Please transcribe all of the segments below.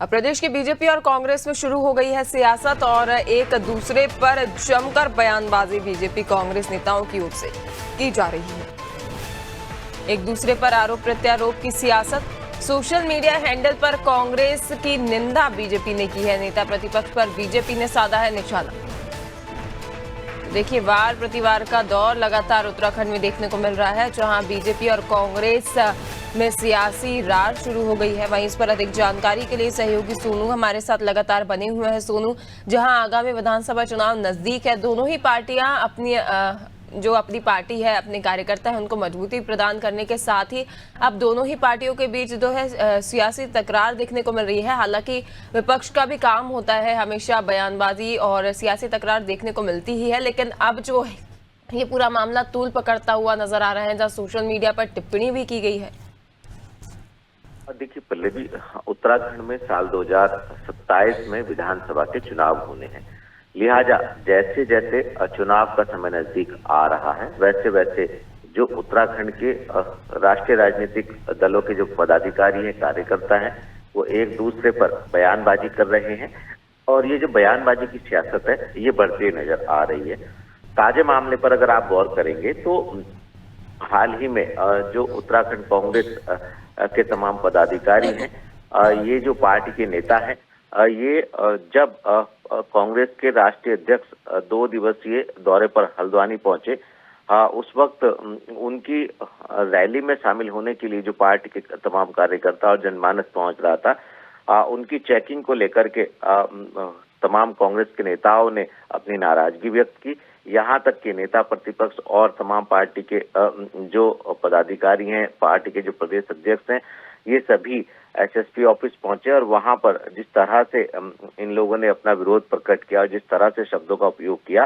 अब प्रदेश की बीजेपी और कांग्रेस में शुरू हो गई है सियासत और एक दूसरे पर जमकर बयानबाजी बीजेपी कांग्रेस नेताओं की ओर से की जा रही है। एक दूसरे पर आरोप प्रत्यारोप की सियासत। सोशल मीडिया हैंडल पर कांग्रेस की निंदा बीजेपी ने की है। नेता प्रतिपक्ष पर बीजेपी ने साधा है निशाना। देखिए, वार प्रतिवार का दौर लगातार उत्तराखंड में देखने को मिल रहा है, जहां बीजेपी और कांग्रेस में सियासी रार शुरू हो गई है। वहीं इस पर अधिक जानकारी के लिए सहयोगी सोनू हमारे साथ लगातार बने हुए हैं। सोनू, जहां आगामी विधानसभा चुनाव नजदीक है, दोनों ही पार्टियां अपनी पार्टी है, अपने कार्यकर्ता है, उनको मजबूती प्रदान करने के साथ ही अब दोनों ही पार्टियों के बीच जो है सियासी तकरार देखने को मिल रही है। हालांकि विपक्ष का भी काम होता है, हमेशा बयानबाजी और सियासी तकरार देखने को मिलती ही है, लेकिन अब जो ये पूरा मामला तूल पकड़ता हुआ नजर आ रहा है, जहां सोशल मीडिया पर टिप्पणी भी की गई है। देखिए, पहले भी उत्तराखंड में साल 2027 में विधानसभा के चुनाव होने हैं। लिहाजा जैसे जैसे चुनाव का समय नजदीक आ रहा है, वैसे वैसे जो उत्तराखंड के राष्ट्रीय राजनीतिक दलों के जो पदाधिकारी हैं, कार्यकर्ता हैं, वो एक दूसरे पर बयानबाजी कर रहे हैं और ये जो बयानबाजी की सियासत है, ये बढ़ती नजर आ रही है। ताजे मामले पर अगर आप गौर करेंगे तो हाल ही में जो उत्तराखंड कांग्रेस के तमाम पदाधिकारी हैं, ये जो पार्टी के नेता हैं, ये जब कांग्रेस के राष्ट्रीय अध्यक्ष 2 दिवसीय दौरे पर हल्द्वानी पहुंचे, उस वक्त उनकी रैली में शामिल होने के लिए जो पार्टी के तमाम कार्यकर्ता और जनमानस पहुंच रहा था, उनकी चेकिंग को लेकर के तमाम कांग्रेस के नेताओं ने अपनी नाराजगी व्यक्त की। यहाँ तक कि नेता प्रतिपक्ष और तमाम पार्टी के जो पदाधिकारी हैं, पार्टी के जो प्रदेश अध्यक्ष हैं, ये सभी एसएसपी ऑफिस पहुंचे और वहां पर जिस तरह से इन लोगों ने अपना विरोध प्रकट किया और जिस तरह से शब्दों का उपयोग किया,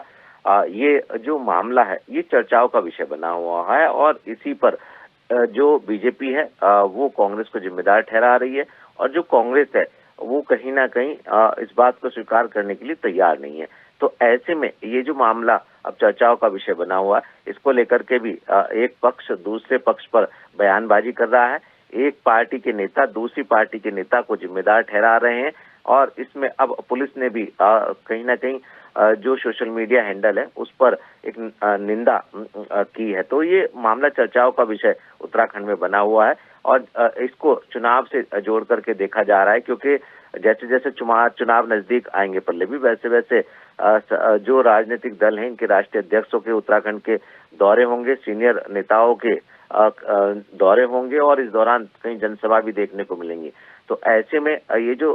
ये जो मामला है, ये चर्चाओं का विषय बना हुआ है और इसी पर जो बीजेपी है वो कांग्रेस को जिम्मेदार ठहरा रही है और जो कांग्रेस है वो कहीं ना कहीं इस बात को स्वीकार करने के लिए तैयार नहीं है। तो ऐसे में ये जो मामला अब चर्चाओं का विषय बना हुआ है, इसको लेकर के भी एक पक्ष दूसरे पक्ष पर बयानबाजी कर रहा है। एक पार्टी के नेता दूसरी पार्टी के नेता को जिम्मेदार ठहरा रहे हैं और इसमें अब पुलिस ने भी कहीं ना कहीं जो सोशल मीडिया हैंडल है उस पर एक निंदा की है। तो ये मामला चर्चाओं का विषय उत्तराखंड में बना हुआ है और इसको चुनाव से जोड़ करके देखा जा रहा है, क्योंकि जैसे जैसे चुनाव नजदीक आएंगे पल्लवी, वैसे वैसे जो राजनीतिक दल हैं, इनके राष्ट्रीय अध्यक्षों के उत्तराखंड के दौरे होंगे, सीनियर नेताओं के दौरे होंगे और इस दौरान कई जनसभा भी देखने को मिलेंगी। तो ऐसे में ये जो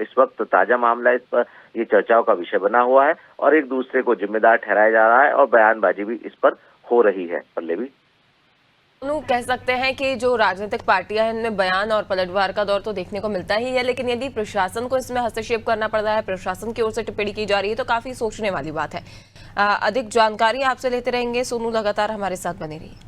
इस वक्त ताजा मामला है, इस पर ये चर्चाओं का विषय बना हुआ है और एक दूसरे को जिम्मेदार ठहराया जा रहा है और बयानबाजी भी इस पर हो रही है। पल्लवी, कह सकते हैं कि जो राजनीतिक पार्टियां हैं, इनमें बयान और पलटवार का दौर तो देखने को मिलता ही है, लेकिन यदि प्रशासन को इसमें हस्तक्षेप करना पड़ रहा है, प्रशासन की ओर से टिप्पणी की जा रही है, तो काफी सोचने वाली बात है। अधिक जानकारी आपसे लेते रहेंगे। सोनू, लगातार हमारे साथ बने रहिए।